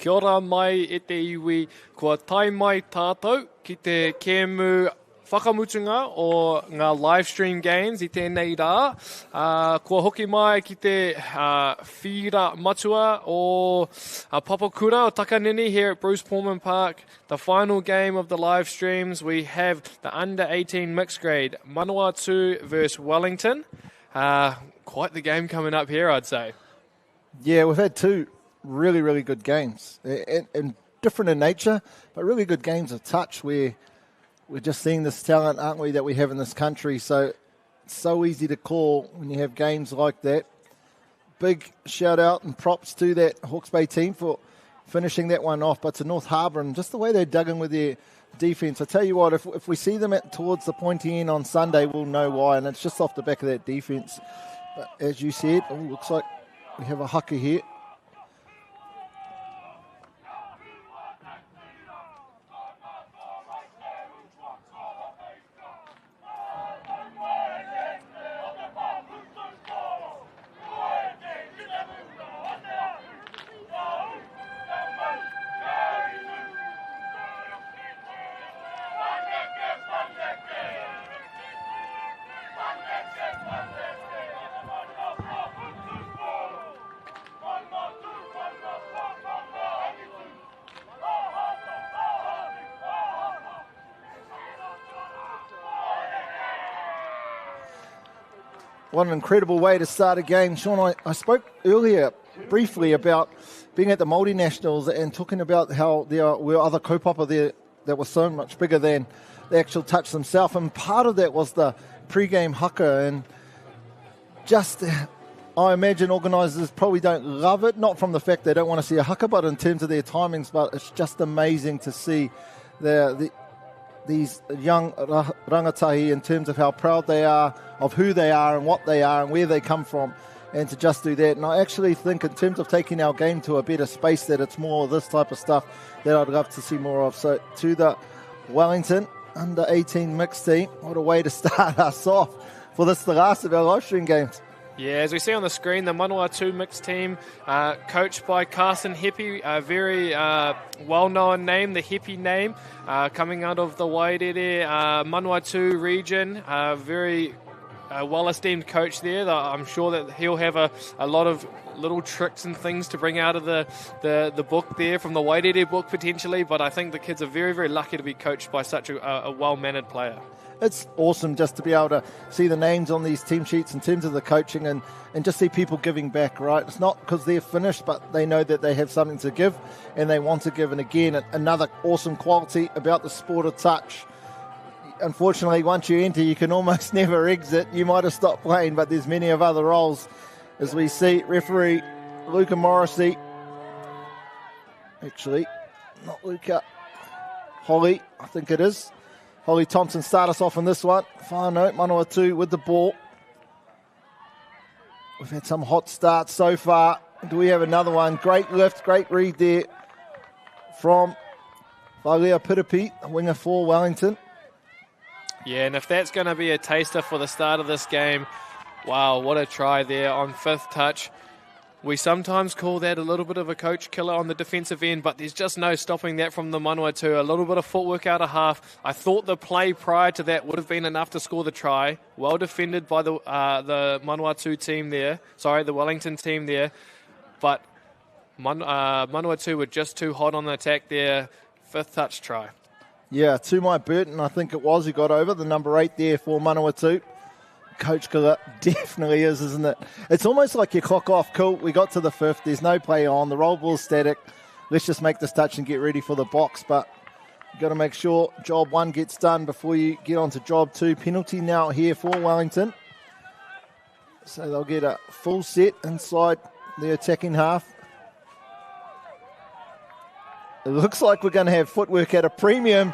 Kia ora mai e te iwi, kua tai mai tātou ki te kēmu whakamutunga o ngā live stream games I tēnei rā. Kua hoki mai ki te whira matua o Papakura o Takanini here at Bruce Pulman Park. The final game of the live streams, we have the under 18 mixed grade, Manawatu versus Wellington. Quite the game coming up here, I'd say. Yeah, we've had two really, really good games, and different in nature, but really good games of touch where we're just seeing this talent, aren't we, that we have in this country. So it's so easy to call when you have games like that. Big shout out and props to that Hawke's Bay team for finishing that one off, but to North Harbour and just the way they dug in with their defence. I tell you what, if we see them towards the pointy end on Sunday, we'll know why, and it's just off the back of that defence. But as you said, looks like we have a haka here. What an incredible way to start a game. Sean, I spoke earlier briefly about being at the multinationals and talking about how there were other kaupapa there that were so much bigger than the actual touch themselves. And part of that was the pre-game haka. And just, I imagine organisers probably don't love it, not from the fact they don't want to see a haka, but in terms of their timings. But it's just amazing to see these young rangatahi in terms of how proud they are of who they are and what they are and where they come from, and to just do that. And I actually think in terms of taking our game to a better space that it's more of this type of stuff that I'd love to see more of. So to the Wellington under 18 mixed team, what a way to start us off for this, the last of our live stream games. Yeah, as we see on the screen, the Manawatu mixed team, coached by Carson Heppy, a very well-known name, the Heppy name, coming out of the Wairere Manawatu region, very well-esteemed coach there. I'm sure that he'll have a lot of little tricks and things to bring out of the book there, from the Wairere book potentially, but I think the kids are very, very lucky to be coached by such a well-mannered player. It's awesome just to be able to see the names on these team sheets in terms of the coaching and just see people giving back, right? It's not because they're finished, but they know that they have something to give and they want to give. And again, another awesome quality about the sport of touch. Unfortunately, once you enter, you can almost never exit. You might have stopped playing, but there's many of other roles. As we see referee Luca Morrissey, actually, not Luca, Holly, I think it is. Holly Thompson start us off in this one. Whānau, Manawatu with the ball. We've had some hot starts so far. Do we have another one? Great lift, great read there from Whalia Piripi, winger for Wellington. Yeah, and if that's going to be a taster for the start of this game, wow, what a try there on fifth touch. We sometimes call that a little bit of a coach killer on the defensive end, but there's just no stopping that from the Manawatu. A little bit of footwork out of half. I thought the play prior to that would have been enough to score the try. Well defended by the Manawatu team there. Sorry, the Wellington team there. But Manawatu were just too hot on the attack there. Fifth touch try. Yeah, Tumai Burton, I think it was, who got over the number 8 there for Manawatu. Coach killer definitely is, isn't it? It's almost like you clock off. Cool, we got to the fifth. There's no play on. The roll ball's static. Let's just make this touch and get ready for the box. But you've got to make sure job 1 gets done before you get on to job 2. Penalty now here for Wellington. So they'll get a full set inside the attacking half. It looks like we're going to have footwork at a premium.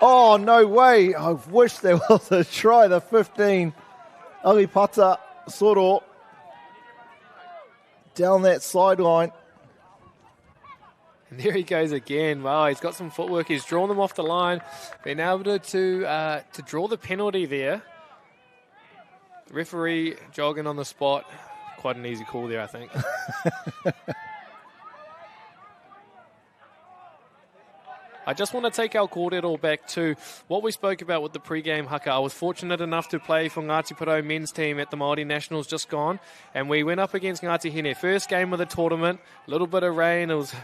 Oh, no way. I wish there was a try. The 15. Alipata Soro down that sideline. And there he goes again. Wow, he's got some footwork. He's drawn them off the line. Been able to draw the penalty there. Referee jogging on the spot. Quite an easy call there, I think. I just want to take our kōrero back to what we spoke about with the pre-game haka. I was fortunate enough to play for Ngāti Porou men's team at the Māori Nationals just gone, and we went up against Ngāti Hine. First game of the tournament, a little bit of rain, it was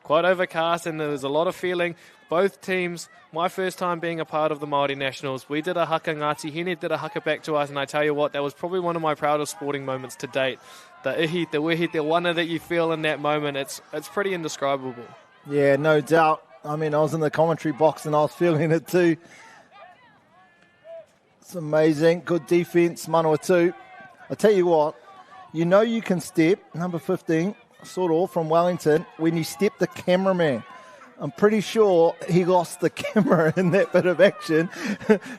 quite overcast, and there was a lot of feeling. Both teams, my first time being a part of the Māori Nationals, we did a haka, Ngāti Hine did a haka back to us, and I tell you what, that was probably one of my proudest sporting moments to date. The ihi, the wehi, the wana that you feel in that moment, it's pretty indescribable. Yeah, no doubt. I mean, I was in the commentary box and I was feeling it too. It's amazing. Good defence, Manawatu. I tell you what, you know you can step, number 15, sort of, from Wellington, when you step the cameraman. I'm pretty sure he lost the camera in that bit of action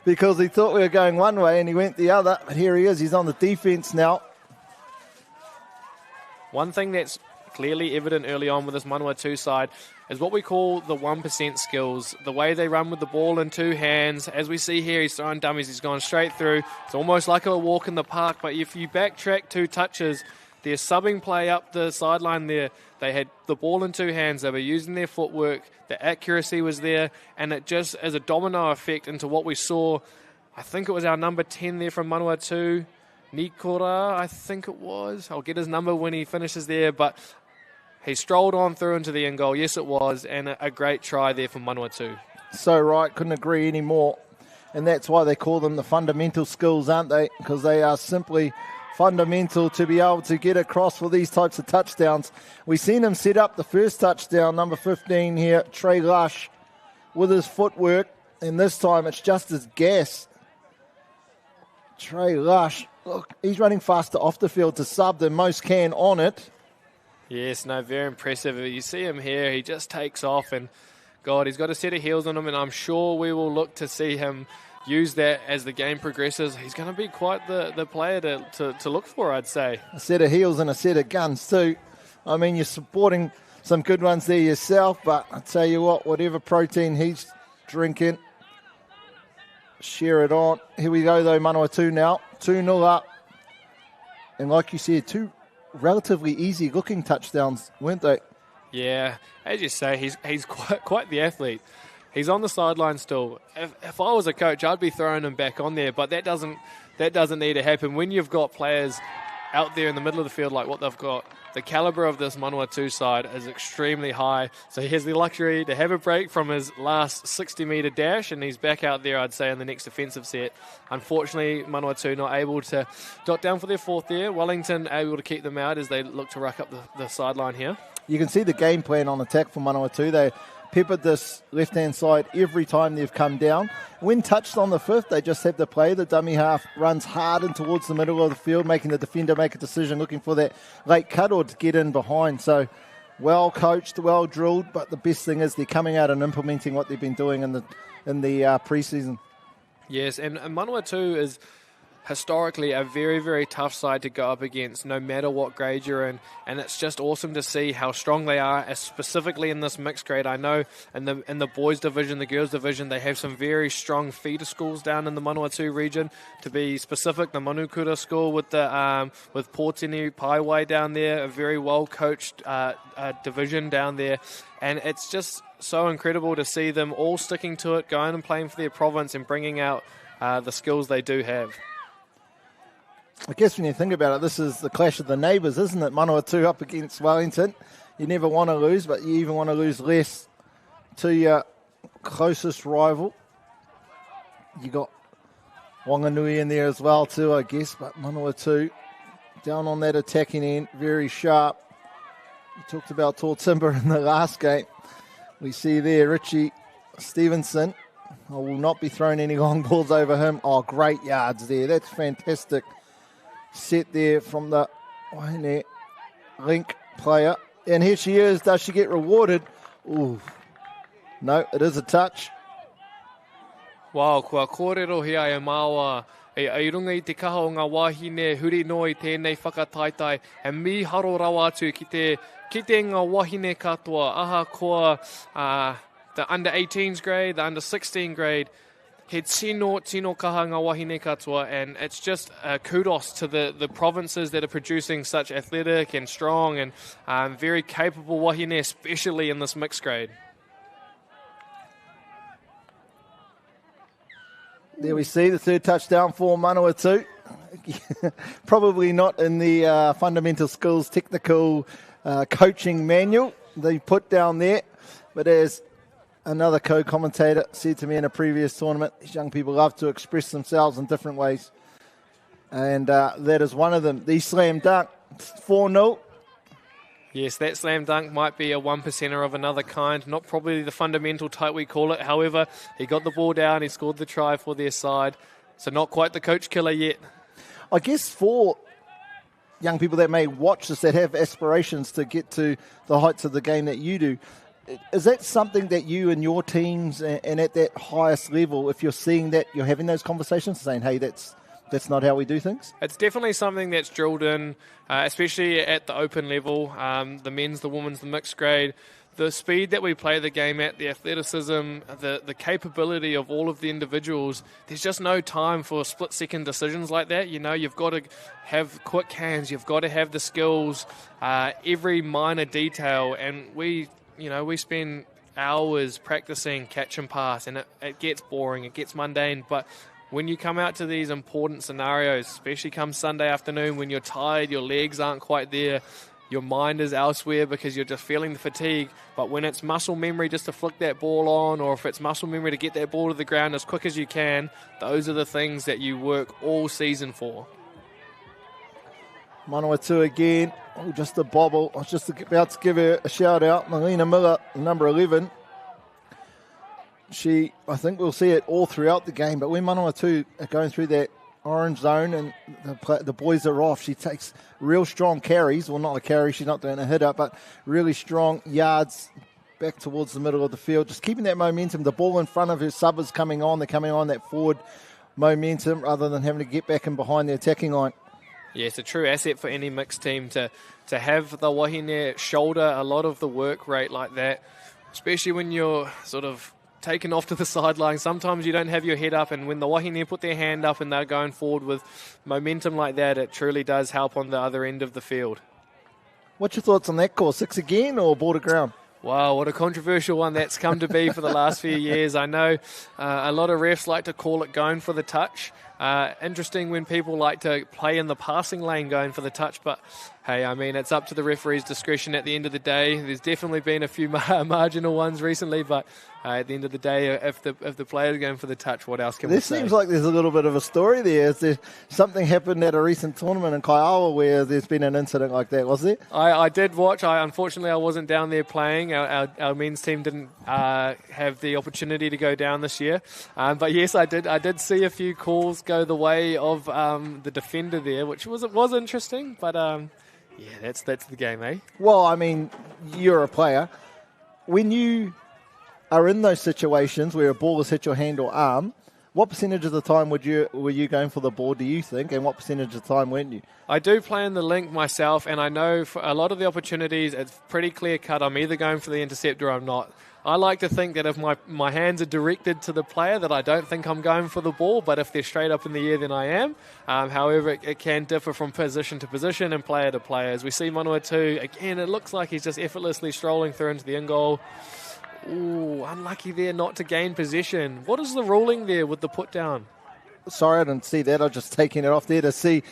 because he thought we were going one way and he went the other. But here he is. He's on the defence now. One thing that's clearly evident early on with this Manawatu side is what we call the 1% skills. The way they run with the ball in two hands. As we see here, he's throwing dummies. He's gone straight through. It's almost like a walk in the park. But if you backtrack 2 touches, their subbing play up the sideline there. They had the ball in 2 hands. They were using their footwork. The accuracy was there. And it just, as a domino effect into what we saw, I think it was our number 10 there from Manawatu, Nikora, I think it was. I'll get his number when he finishes there. But he strolled on through into the end goal. Yes, it was. And a great try there from Manawatu. So right. Couldn't agree anymore. And that's why they call them the fundamental skills, aren't they? Because they are simply fundamental to be able to get across for these types of touchdowns. We've seen him set up the first touchdown, number 15 here, Trey Lush, with his footwork. And this time it's just his gas. Trey Lush, look, he's running faster off the field to sub than most can on it. Yes, no, very impressive. You see him here, he just takes off, and God, he's got a set of heels on him, and I'm sure we will look to see him use that as the game progresses. He's going to be quite the player to look for, I'd say. A set of heels and a set of guns too. I mean, you're supporting some good ones there yourself, but I tell you what, whatever protein he's drinking, share it on. Here we go though, Manawatu now, 2-0 up. And like you said, 2 relatively easy looking touchdowns, weren't they? Yeah, as you say, he's quite the athlete. He's on the sideline still. If I was a coach, I'd be throwing him back on there, but that doesn't need to happen. When you've got players out there in the middle of the field like what they've got, the calibre of this Manawatu side is extremely high. So he has the luxury to have a break from his last 60-metre dash, and he's back out there, I'd say, in the next defensive set. Unfortunately, Manawatu not able to dot down for their 4th there. Wellington able to keep them out as they look to ruck up the sideline here. You can see the game plan on attack for Manawatu. They peppered this left-hand side every time they've come down. When touched on the 5th, they just have to play. The dummy half runs hard in towards the middle of the field, making the defender make a decision, looking for that late cut or to get in behind. So well coached, well drilled, but the best thing is they're coming out and implementing what they've been doing in the pre-season. Yes, and Manawatu is historically a very, very tough side to go up against no matter what grade you're in, and it's just awesome to see how strong they are, specifically in this mixed grade. I know in the boys division, the girls division, they have some very strong feeder schools down in the Manawatu region. To be specific, the Manukura school with Portini Paiwai down there, a very well coached division down there, and it's just so incredible to see them all sticking to it, going and playing for their province and bringing out the skills they do have. I guess when you think about it, this is the clash of the neighbours, isn't it? Manawatu up against Wellington. You never want to lose, but you even want to lose less to your closest rival. You got Wanganui in there as well too, I guess, but Manawatu down on that attacking end, very sharp. We talked about tall timber in the last game. We see there Richie Stevenson. I will not be throwing any long balls over him. Oh, great yards there. That's fantastic. Set there from the Link player. And here she is. Does she get rewarded? Ooh. No, it is a touch. Wow, kua kōrero hea e māua. E runga I te kaha o ngā wahine huri no I tēnei whakataitai. E mi haro rawa atu ki te ngā wahine katoa. Aha koa the under 18s grade, the under 16 grade. He tino kaha ngā wahine katoa, and it's just kudos to the provinces that are producing such athletic and strong and very capable wahine, especially in this mixed grade. There we see the third touchdown for Manawatu. Probably not in the fundamental skills, technical coaching manual they put down there. But as another co-commentator said to me in a previous tournament, these young people love to express themselves in different ways. And that is one of them. The slam dunk, 4-0. Yes, that slam dunk might be a 1%er of another kind. Not probably the fundamental type we call it. However, he got the ball down. He scored the try for their side. So not quite the coach killer yet. I guess for young people that may watch this, that have aspirations to get to the heights of the game that you do, is that something that you and your teams and at that highest level, if you're seeing that, you're having those conversations saying, hey, that's not how we do things? It's definitely something that's drilled in, especially at the open level, the men's, the women's, the mixed grade. The speed that we play the game at, the athleticism, the capability of all of the individuals, there's just no time for split-second decisions like that. You know, you've got to have quick hands, you've got to have the skills, every minor detail, and we spend hours practicing catch and pass, and it gets boring, it gets mundane, but when you come out to these important scenarios, especially come Sunday afternoon when you're tired, your legs aren't quite there, your mind is elsewhere because you're just feeling the fatigue. But when it's muscle memory just to flick that ball on, or if it's muscle memory to get that ball to the ground as quick as you can, those are the things that you work all season for. Manawatu again. Oh, just a bobble. I was just about to give her a shout out. Melina Miller, number 11. I think we'll see it all throughout the game, but when Manawatu are going through that orange zone and the boys are off, she takes real strong carries. Well, not a carry, she's not doing a hit up, but really strong yards back towards the middle of the field, just keeping that momentum. The ball in front of her sub is coming on. They're coming on that forward momentum rather than having to get back in behind the attacking line. Yeah, it's a true asset for any mixed team to have the wahine shoulder a lot of the work rate like that, especially when you're sort of taken off to the sideline. Sometimes you don't have your head up, and when the wahine put their hand up and they're going forward with momentum like that, it truly does help on the other end of the field. What's your thoughts on that call? 6 again or ball to ground? Wow, what a controversial one that's come to be for the last few years. I know a lot of refs like to call it going for the touch. Interesting when people like to play in the passing lane going for the touch, but hey, I mean, it's up to the referee's discretion at the end of the day. There's definitely been a few marginal ones recently, but at the end of the day, if the player's going for the touch, what else can we say? There seems like there's a little bit of a story there. Is there something happened at a recent tournament in Kaiawa where there's been an incident like that, was there? I did watch. Unfortunately, I wasn't down there playing. Our men's team didn't have the opportunity to go down this year. But yes, I did see a few calls go the way of the defender there, which was interesting. But yeah, that's the game, eh? Well, I mean, you're a player. When you are in those situations where a ball has hit your hand or arm, what percentage of the time were you going for the ball, do you think, and what percentage of the time weren't you? I do play in the link myself, and I know for a lot of the opportunities, it's pretty clear-cut. I'm either going for the intercept or I'm not. I like to think that if my hands are directed to the player, that I don't think I'm going for the ball, but if they're straight up in the air, then I am. However, it can differ from position to position and player to player. As we see Manawatu, again, it looks like he's just effortlessly strolling through into the end goal. Ooh, unlucky there not to gain possession. What is the ruling there with the put down? Sorry, I didn't see that. I was just taking it off there to see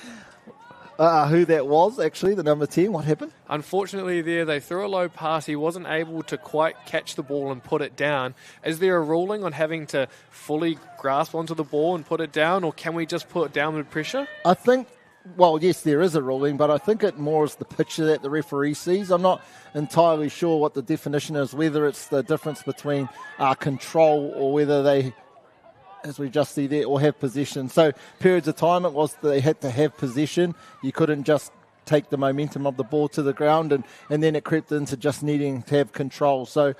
who that was, actually, the number 10. What happened? Unfortunately there, they threw a low pass. He wasn't able to quite catch the ball and put it down. Is there a ruling on having to fully grasp onto the ball and put it down, or can we just put downward pressure? I think, well, yes, there is a ruling, but I think it more is the picture that the referee sees. I'm not entirely sure what the definition is, whether it's the difference between control or whether they, as we just see there, or have possession. So periods of time it was they had to have possession. You couldn't just take the momentum of the ball to the ground, and then it crept into just needing to have control. So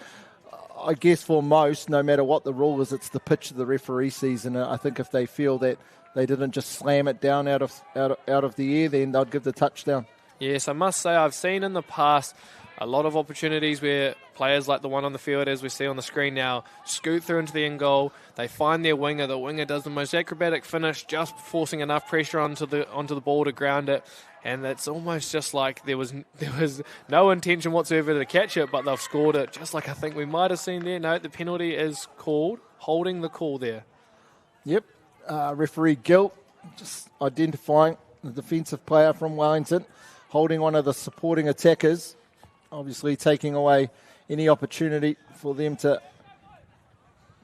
I guess for most, no matter what the rule is, it's the picture the referee sees, and I think if they feel that they didn't just slam it down out of the air, then they'd give the touchdown. Yes, I must say I've seen in the past a lot of opportunities where players like the one on the field, as we see on the screen now, scoot through into the end goal. They find their winger. The winger does the most acrobatic finish, just forcing enough pressure onto the ball to ground it. And it's almost just like there was no intention whatsoever to catch it, but they've scored it, just like I think we might have seen there. No, the penalty is called, holding the call there. Yep. referee Gill just identifying the defensive player from Wellington, holding one of the supporting attackers, obviously taking away any opportunity for them to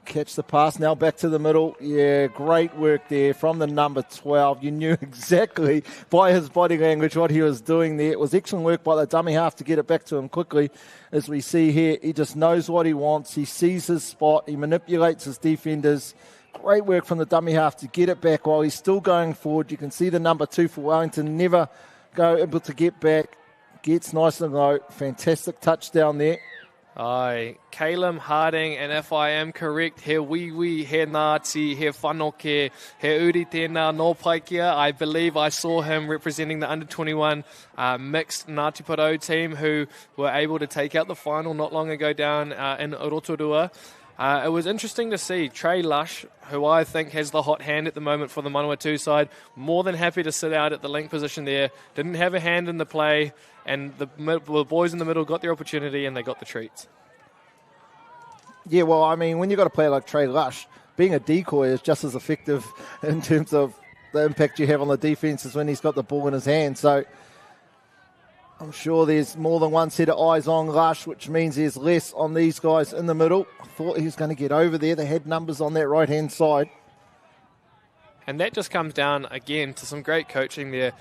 catch the pass. Now back to the middle. Yeah, great work there from the number 12. You knew exactly by his body language what he was doing there. It was excellent work by the dummy half to get it back to him quickly. As we see here, he just knows what he wants. He sees his spot. He manipulates his defenders. Great work from the dummy half to get it back while he's still going forward. You can see the number 2 for Wellington never able to get back. Gets nice and low. Fantastic touchdown there. Ai, Caleb Harding, and if I am correct, he wiwi, he Ngāti, he whanoke, he uri tēnā no paikia. I believe I saw him representing the under-21 mixed Ngāti Porou team who were able to take out the final not long ago down in Rotorua. It was interesting to see Trey Lush, who I think has the hot hand at the moment for the Manawatu side, more than happy to sit out at the link position there. Didn't have a hand in the play, and the boys in the middle got their opportunity and they got the treats. Yeah, well, I mean, when you've got a player like Trey Lush, being a decoy is just as effective in terms of the impact you have on the defence as when he's got the ball in his hand. So I'm sure there's more than one set of eyes on Lush, which means there's less on these guys in the middle. I thought he was going to get over there. They had numbers on that right-hand side. And that just comes down, again, to some great coaching there.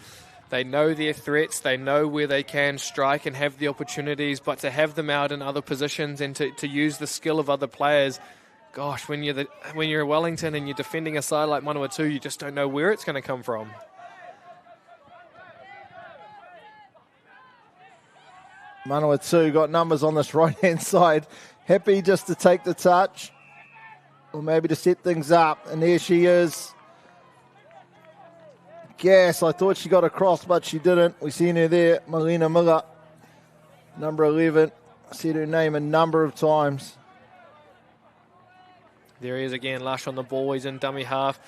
They know their threats, they know where they can strike and have the opportunities, but to have them out in other positions and to use the skill of other players, gosh, when you're Wellington and you're defending a side like Manawatu, you just don't know where it's going to come from. Manawatu got numbers on this right-hand side. Happy just to take the touch or maybe to set things up. And there she is. Gas, I thought she got across, but she didn't. We've seen her there, Melina Miller, number 11. I said her name a number of times. There he is again, Lush on the ball. He's in dummy half.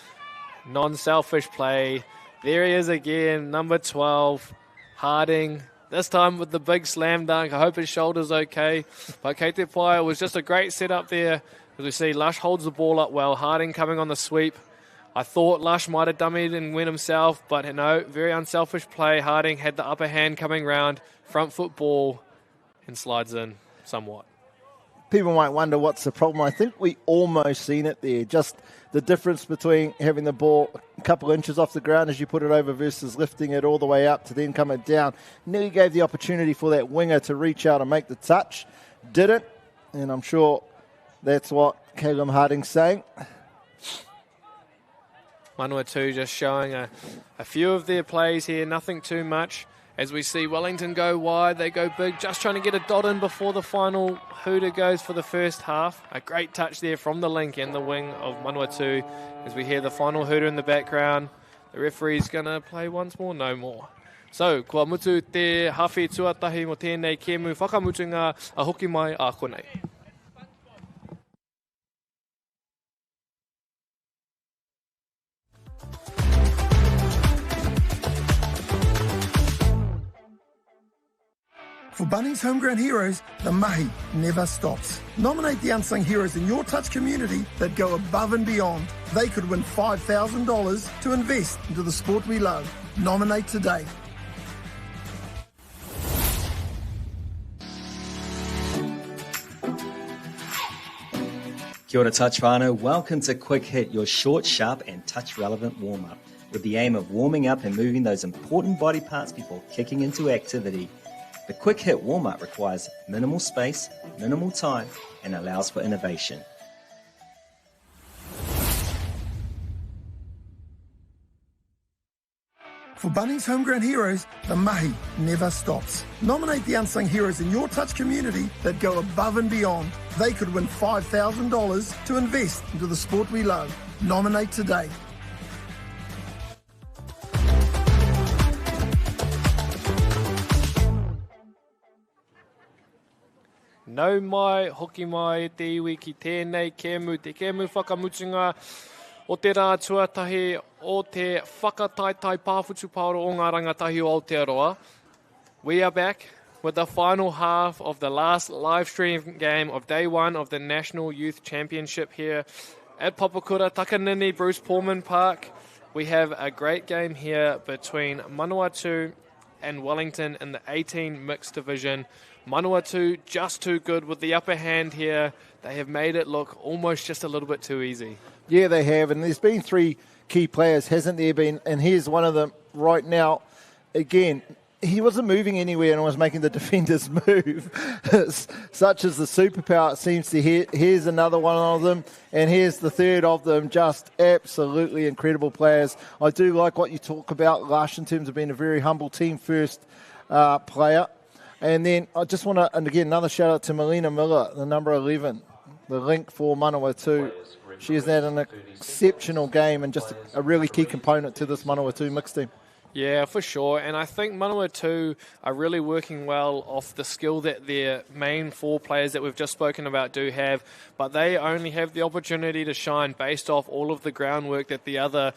Non-selfish play. There he is again, number 12, Harding. This time with the big slam dunk. I hope his shoulder's okay. But Kei Te Pai, it was just a great setup there. As we see, Lush holds the ball up well. Harding coming on the sweep. I thought Lush might have dummied and went himself, but no, very unselfish play. Harding had the upper hand coming round, front foot ball, and slides in somewhat. People might wonder what's the problem. I think we almost seen it there. Just the difference between having the ball a couple inches off the ground as you put it over versus lifting it all the way up to then coming down. Nearly gave the opportunity for that winger to reach out and make the touch. Didn't, and I'm sure that's what Caleb Harding's saying. Manawatu just showing a few of their plays here, nothing too much. As we see Wellington go wide, they go big, just trying to get a dot in before the final hooter goes for the first half. A great touch there from the link and the wing of Manawatu. As we hear the final hooter in the background, the referee's going to play once more, no more. So, kua mutu te hawhi tuatahi mo tēnei kēmu whakamutunga a hoki mai a konei. For Bunnings Homegrown Heroes, the mahi never stops. Nominate the unsung heroes in your touch community that go above and beyond. They could win $5,000 to invest into the sport we love. Nominate today. Kia ora touch whānau, welcome to Quick Hit, your short, sharp and touch-relevant warm-up, with the aim of warming up and moving those important body parts before kicking into activity. The Quick Hit warm-up requires minimal space, minimal time, and allows for innovation. For Bunnings Homegrown Heroes, the mahi never stops. Nominate the unsung heroes in your touch community that go above and beyond. They could win $5,000 to invest into the sport we love. Nominate today. Nau mai, hoki mai, te iwi ki tēnei kēmu, te kēmu whakamutunga o te rā tuatahi o te whakataitai pāwhutu paoro o ngā rangatahi o Aotearoa. We are back with the final half of the last live stream game of day one of the National Youth Championship here At Popokura, Takanini, Bruce Pulman Park, we have a great game here between Manawatu and Wellington in the 18 mixed division. Manawatu just too good with the upper hand here. They have made it look almost just a little bit too easy. Yeah, they have, and there's been 3 key players, hasn't there been? And here's one of them right now. Again, he wasn't moving anywhere and was making the defenders move, such as the superpower it seems to. Here's another one of them, and here's the third of them. Just absolutely incredible players. I do like what you talk about, Lush, in terms of being a very humble team-first player. And then I just want to, and again, another shout-out to Melina Miller, the number 11, the link for Manawatu. She has had an exceptional game and just a really key component to this Manawatu mixed team. Yeah, for sure. And I think Manawatu are really working well off the skill that their main 4 players that we've just spoken about do have, but they only have the opportunity to shine based off all of the groundwork that the other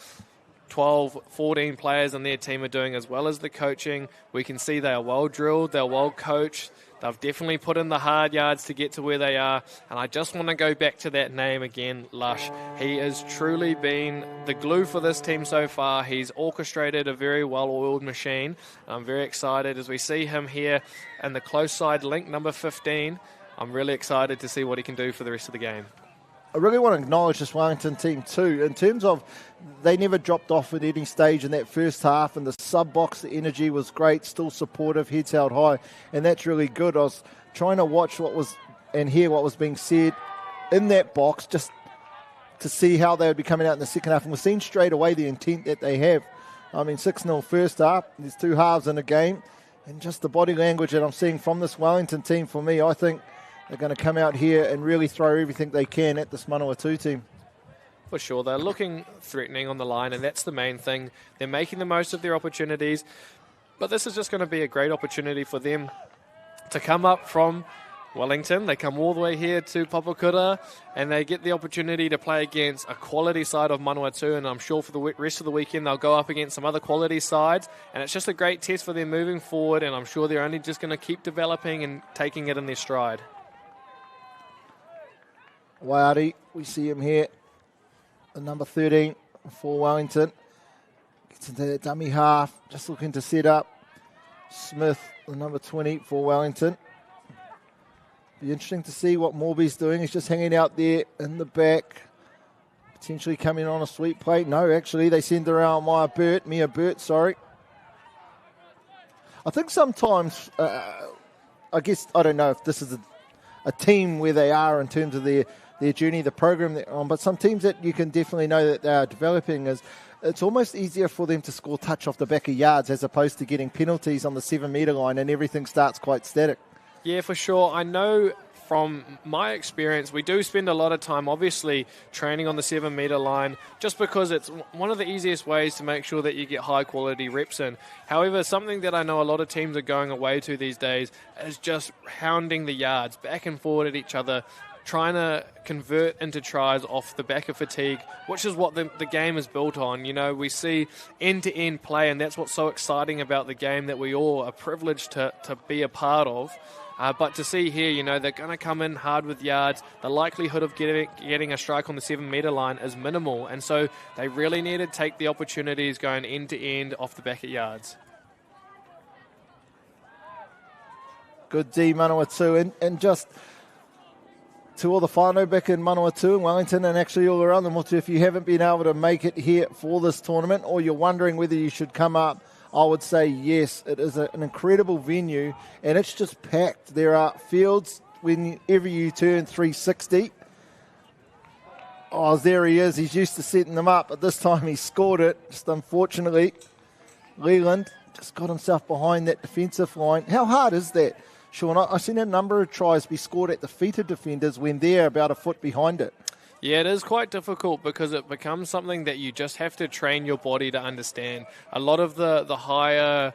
12, 14 players on their team are doing, as well as the coaching. We can see they are well drilled, they're well coached. They've definitely put in the hard yards to get to where they are. And I just want to go back to that name again, Lush. He has truly been the glue for this team so far. He's orchestrated a very well-oiled machine. I'm very excited as we see him here in the close side link, number 15. I'm really excited to see what he can do for the rest of the game. I really want to acknowledge this Wellington team too, in terms of they never dropped off at any stage in that first half, and the sub-box, the energy was great, still supportive, heads held high, and that's really good. I was trying to watch what was and hear what was being said in that box just to see how they would be coming out in the second half, and we're seeing straight away the intent that they have. I mean, 6-0 first half, there's 2 halves in a game, and just the body language that I'm seeing from this Wellington team, for me, I think they're going to come out here and really throw everything they can at this Manawatu team. For sure, they're looking threatening on the line, and that's the main thing. They're making the most of their opportunities, but this is just going to be a great opportunity for them to come up from Wellington. They come all the way here to Popokura, and they get the opportunity to play against a quality side of Manawatu, and I'm sure for the rest of the weekend they'll go up against some other quality sides, and it's just a great test for them moving forward, and I'm sure they're only just going to keep developing and taking it in their stride. Waiari, we see him here, the number 13 for Wellington. Gets into that dummy half, just looking to set up. Smith, the number 20 for Wellington. Be interesting to see what Morby's doing. He's just hanging out there in the back, potentially coming on a sweep plate. No, actually, they send around Mia Burt, sorry. I think sometimes, I guess, I don't know if this is a team where they are in terms of their journey, the program they're on, but some teams that you can definitely know that they are developing is it's almost easier for them to score touch off the back of yards as opposed to getting penalties on the 7-metre line, and everything starts quite static. Yeah, for sure. I know from my experience, we do spend a lot of time, obviously, training on the 7-metre line just because it's one of the easiest ways to make sure that you get high-quality reps in. However, something that I know a lot of teams are going away to these days is just hounding the yards back and forward at each other, trying to convert into tries off the back of fatigue, which is what the game is built on. You know, we see end-to-end play, and that's what's so exciting about the game that we all are privileged to be a part of. But to see here, you know, they're going to come in hard with yards. The likelihood of getting a strike on the 7-metre line is minimal, and so they really need to take the opportunities going end-to-end off the back of yards. Good D, Manawatu, and just to all the whānau back in Manawatu and Wellington and actually all around the motu, if you haven't been able to make it here for this tournament or you're wondering whether you should come up, I would say yes. It is an incredible venue and it's just packed. There are fields whenever you turn 360. Oh, there he is. He's used to setting them up, but this time he scored it. Just unfortunately, Leland just got himself behind that defensive line. How hard is that, Sean? I've seen a number of tries be scored at the feet of defenders when they're about a foot behind it. Yeah, it is quite difficult because it becomes something that you just have to train your body to understand. A lot of the higher,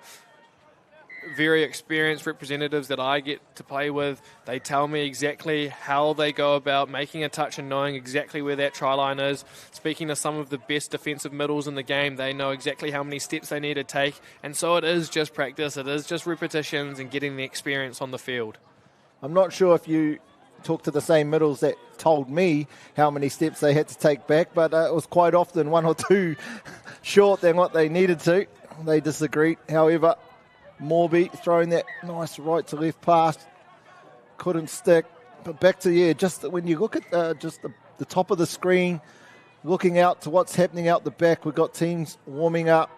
very experienced representatives that I get to play with, they tell me exactly how they go about making a touch and knowing exactly where that try line is. Speaking to some of the best defensive middles in the game, they know exactly how many steps they need to take. And so it is just practice. It is just repetitions and getting the experience on the field. I'm not sure if you talked to the same middles that told me how many steps they had to take back, but it was quite often one or two short than what they needed to. They disagreed. However, Morby throwing that nice right to left pass, couldn't stick. But back to, just when you look at just the top of the screen, looking out to what's happening out the back, we've got teams warming up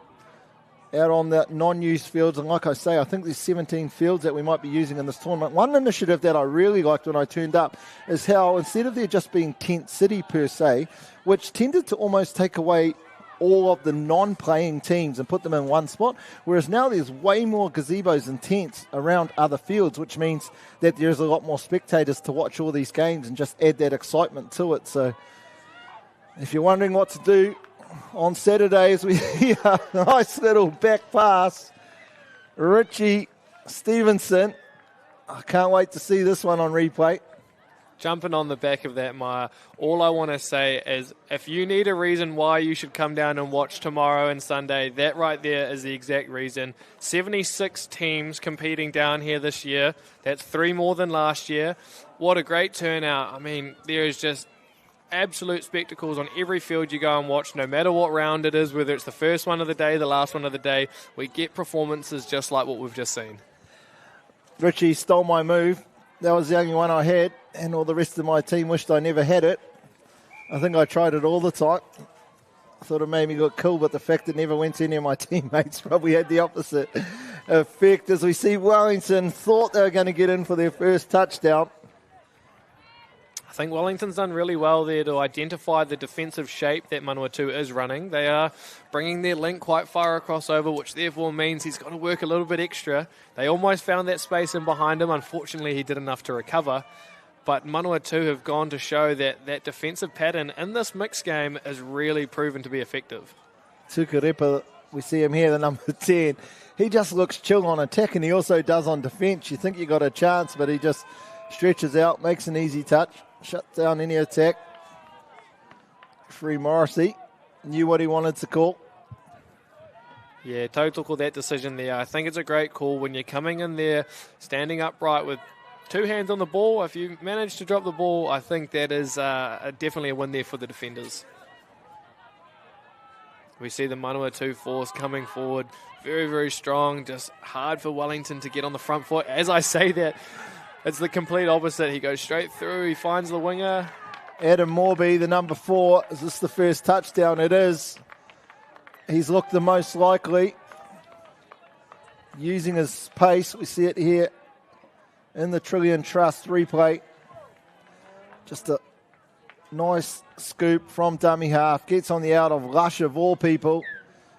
out on the non-used fields. And like I say, I think there's 17 fields that we might be using in this tournament. One initiative that I really liked when I turned up is how instead of there just being tent city per se, which tended to almost take away all of the non-playing teams and put them in one spot, whereas now there's way more gazebos and tents around other fields, which means that there's a lot more spectators to watch all these games and just add that excitement to it. So if you're wondering what to do on Saturdays, we hear a nice little back pass. Richie Stevenson. I can't wait to see this one on replay. Jumping on the back of that, Maya, all I want to say is if you need a reason why you should come down and watch tomorrow and Sunday, that right there is the exact reason. 76 teams competing down here this year. That's 3 more than last year. What a great turnout. I mean, there is just absolute spectacles on every field you go and watch, no matter what round it is, whether it's the first one of the day, the last one of the day. We get performances just like what we've just seen. Richie stole my move. That was the only one I had, and all the rest of my team wished I never had it. I think I tried it all the time. I thought it made me look cool, but the fact it never went to any of my teammates probably had the opposite effect. As we see Wellington thought they were going to get in for their first touchdown. I think Wellington's done really well there to identify the defensive shape that Manawatu is running. They are bringing their link quite far across over, which therefore means he's got to work a little bit extra. They almost found that space in behind him. Unfortunately, he did enough to recover. But Manawatu have gone to show that that defensive pattern in this mixed game is really proven to be effective. Tukarepa, we see him here, the number 10. He just looks chill on attack, and he also does on defence. You think you got a chance, but he just stretches out, makes an easy touch. Shut down any attack. Free Morrissey knew what he wanted to call. Yeah, Toto called that decision there. I think it's a great call when you're coming in there, standing upright with 2 hands on the ball. If you manage to drop the ball, I think that is definitely a win there for the defenders. We see the Manawatu force coming forward. Very, very strong. Just hard for Wellington to get on the front foot. As I say that, it's the complete opposite. He goes straight through. He finds the winger. Adam Morby, the number 4. Is this the first touchdown? It is. He's looked the most likely. Using his pace. We see it here in the Trillion Trust replay. Just a nice scoop from dummy half. Gets on the out of Lush of all people.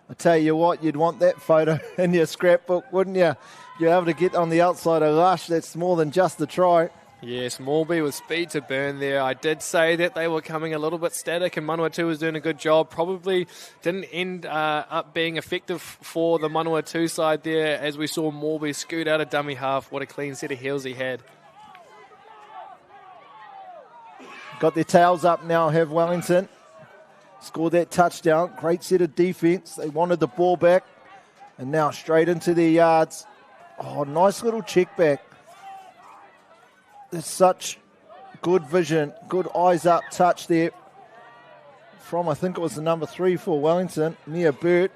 I tell you what, you'd want that photo in your scrapbook, wouldn't you? You're able to get on the outside of Lush. That's more than just a try. Yes, Morby with speed to burn there. I did say that they were coming a little bit static and Manawatu was doing a good job. Probably didn't end up being effective for the Manawatu side there as we saw Morby scoot out of dummy half. What a clean set of heels he had. Got their tails up now, have Wellington. Scored that touchdown. Great set of defence. They wanted the ball back. And now straight into their yards. Oh, nice little check back. There's such good vision, good eyes up touch there from, I think it was the number 3 for Wellington, Mia Bird.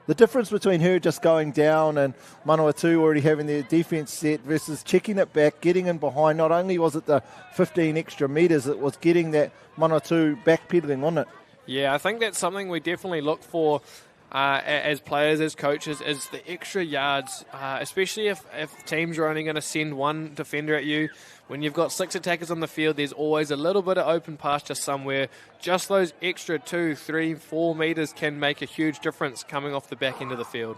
The difference between her just going down and Manawatu already having their defence set versus checking it back, getting in behind. Not only was it the 15 extra metres, it was getting that Manawatu backpedaling on it. Yeah, I think that's something we definitely look for as players, as coaches, is the extra yards, especially if teams are only going to send one defender at you. When you've got 6 attackers on the field, there's always a little bit of open pasture somewhere. Just those extra 2, 3, 4 metres can make a huge difference coming off the back end of the field.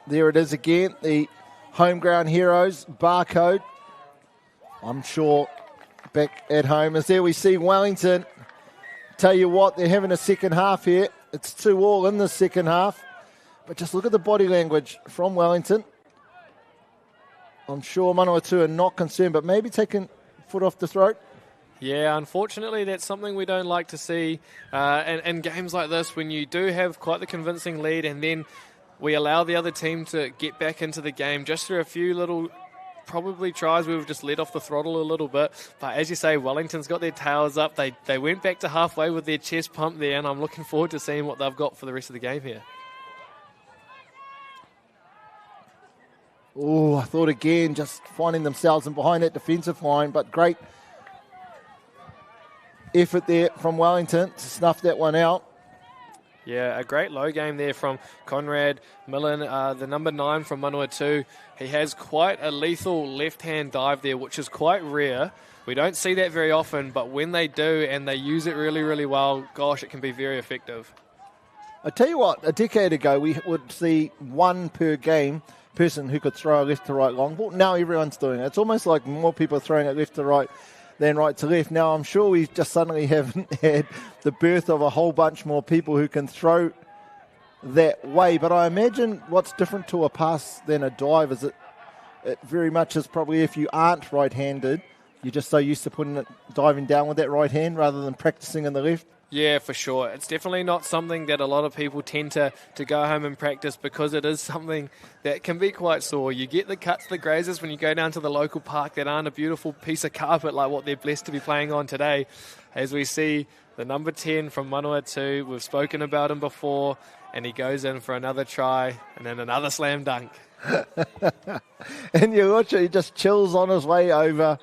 There it is again, the home ground heroes barcode. I'm sure back at home is there. We see Wellington. Tell you what, they're having a second half here. It's 2-2 in the second half. But just look at the body language from Wellington. I'm sure Manawatu are not concerned, but maybe taking foot off the throat. Yeah, unfortunately, that's something we don't like to see in games like this when you do have quite the convincing lead and then we allow the other team to get back into the game just through a few little probably tries. We've just let off the throttle a little bit. But as you say, Wellington's got their tails up. They went back to halfway with their chest pump there, and I'm looking forward to seeing what they've got for the rest of the game here. Oh, I thought again, just finding themselves in behind that defensive line, but great effort there from Wellington to snuff that one out. Yeah, a great low game there from Conrad Millen, the number 9 from Manawatu. He has quite a lethal left-hand dive there, which is quite rare. We don't see that very often, but when they do and they use it really, really well, gosh, it can be very effective. I tell you what, a decade ago we would see one per game person who could throw a left to right long ball. Now everyone's doing it. It's almost like more people are throwing it left to right than right to left. Now I'm sure we just suddenly haven't had the birth of a whole bunch more people who can throw that way. But I imagine what's different to a pass than a dive is it very much is probably if you aren't right-handed, you're just so used to diving down with that right hand rather than practicing in the left. Yeah, for sure. It's definitely not something that a lot of people tend to go home and practice because it is something that can be quite sore. You get the cuts, the grazes when you go down to the local park that aren't a beautiful piece of carpet like what they're blessed to be playing on today. As we see the number 10 from Manawatu, we've spoken about him before, and he goes in for another try and then another slam dunk. And you watch it, he just chills on his way over.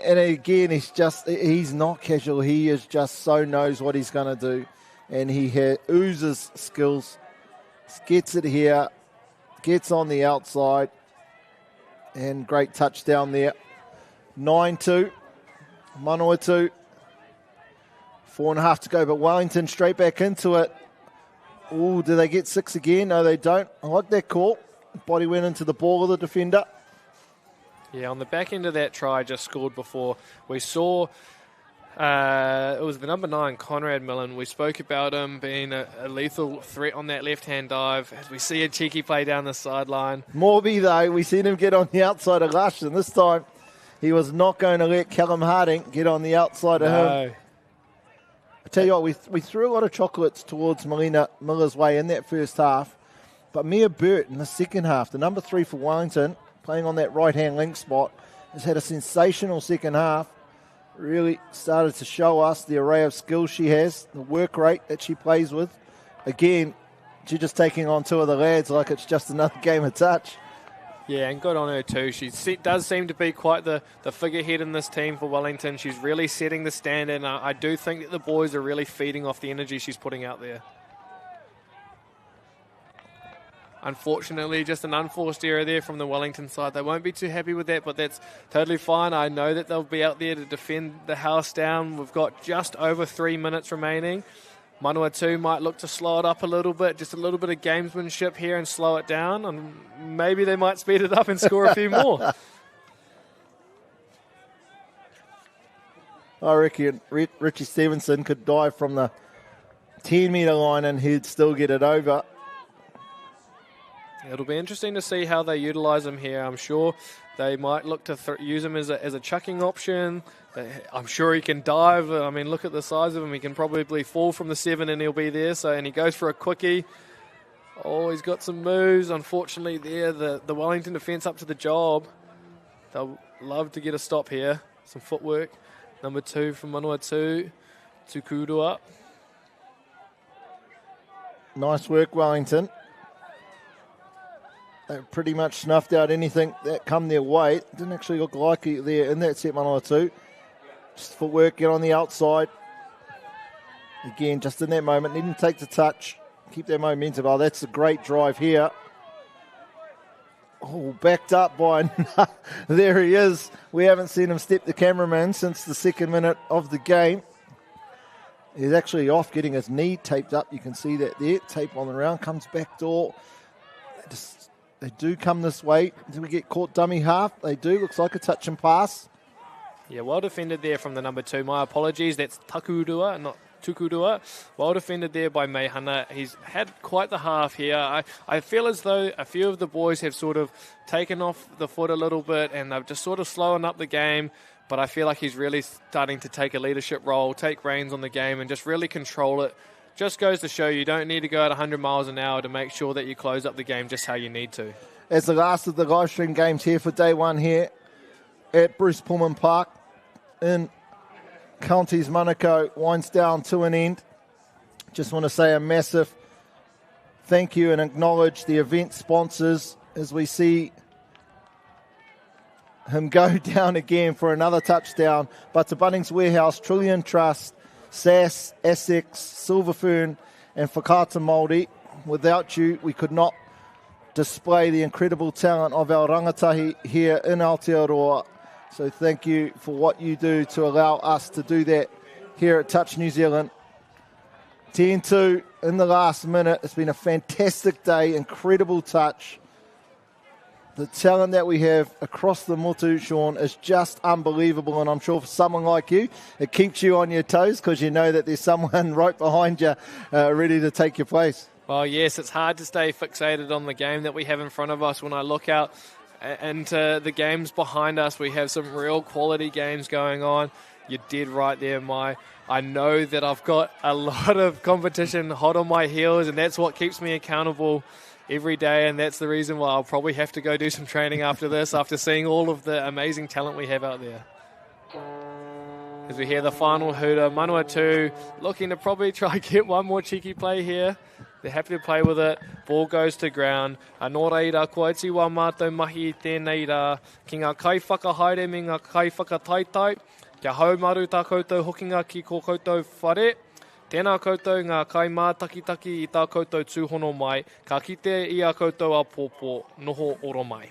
And again, he's not casual. He is just so knows what he's going to do. And he oozes skills. Gets it here. Gets on the outside. And great touchdown there. 9-2. Manawatu. 4.5 to go. But Wellington straight back into it. Oh, do they get 6 again? No, they don't. I like that call. Body went into the ball of the defender. Yeah, on the back end of that try just scored before, we saw it was the number 9, Conrad Millen. We spoke about him being a lethal threat on that left-hand dive. As we see a cheeky play down the sideline. Morby, though, we seen him get on the outside of Lush, and this time he was not going to let Callum Harding get on the outside of him. I tell you what, we threw a lot of chocolates towards Melina Miller's way in that first half, but Mia Burt in the second half, the number 3 for Wellington, playing on that right-hand link spot, has had a sensational second half. Really started to show us the array of skills she has, the work rate that she plays with. Again, she's just taking on 2 of the lads like it's just another game of touch. Yeah, and good on her too. She does seem to be quite the figurehead in this team for Wellington. She's really setting the standard, and I do think that the boys are really feeding off the energy she's putting out there. Unfortunately, just an unforced error there from the Wellington side. They won't be too happy with that, but that's totally fine. I know that they'll be out there to defend the house down. We've got just over 3 minutes remaining. Manawatu might look to slow it up a little bit, just a little bit of gamesmanship here and slow it down, and maybe they might speed it up and score a few more. I reckon Richie Stevenson could dive from the 10-metre line and he'd still get it over. It'll be interesting to see how they utilise him here. I'm sure they might look to use him as a chucking option. I'm sure he can dive. I mean, look at the size of him. He can probably fall from the 7 and he'll be there. And he goes for a quickie. Oh, he's got some moves. Unfortunately, there, the Wellington defence up to the job. They'll love to get a stop here. Some footwork. Number 2 from Manawatu. Tukudua. Nice work, Wellington. They pretty much snuffed out anything that come their way. It didn't actually look like it there in that set 102. Just footwork, get on the outside. Again, just in that moment, needn't take the touch. Keep their momentum. Oh, that's a great drive here. Oh, backed up by... there he is. We haven't seen him step the cameraman since the 2nd minute of the game. He's actually off getting his knee taped up. You can see that there. Tape on the round. Comes back door. They do come this way. Do we get caught dummy half? They do. Looks like a touch and pass. Yeah, well defended there from the number 2. My apologies. That's Takudua, not Tukudua. Well defended there by Mehana. He's had quite the half here. I feel as though a few of the boys have sort of taken off the foot a little bit and they've just sort of slowing up the game. But I feel like he's really starting to take a leadership role, take reins on the game and just really control it just goes to show you don't need to go at 100 miles an hour to make sure that you close up the game just how you need to. As the last of the live stream games here for day one here at Pulman Park in Counties Manukau winds down to an end. Just want to say a massive thank you and acknowledge the event sponsors as we see him go down again for another touchdown. But to Bunnings Warehouse, Trillion Trust, SAS, Essex, Silverfern and Whakata Māori. Without you, we could not display the incredible talent of our rangatahi here in Aotearoa. So thank you for what you do to allow us to do that here at Touch New Zealand. 10-2 in the last minute. It's been a fantastic day, incredible touch. The talent that we have across the motu, Sean, is just unbelievable. And I'm sure for someone like you, it keeps you on your toes because you know that there's someone right behind you ready to take your place. Well, yes, it's hard to stay fixated on the game that we have in front of us. When I look out into the games behind us, we have some real quality games going on. You did right there, Mai. I know that I've got a lot of competition hot on my heels, and that's what keeps me accountable every day, and that's the reason why I'll probably have to go do some training after this, after seeing all of the amazing talent we have out there. As we hear the final hooter, Manawatu looking to probably try and get one more cheeky play here. They're happy to play with it. Ball goes to ground. Nō reira, ko iti wā mātou mahi I tēnei rā. Ki ngā kai whakahaere me ngā kai whakataitai. Kia haumaru tā koutou hokinga ki ko koutou whare. Tēnā koutou ngā kai mātakitaki I tā koutou tūhono mai. Ka kite I a koutou a pōpō. Noho oro mai.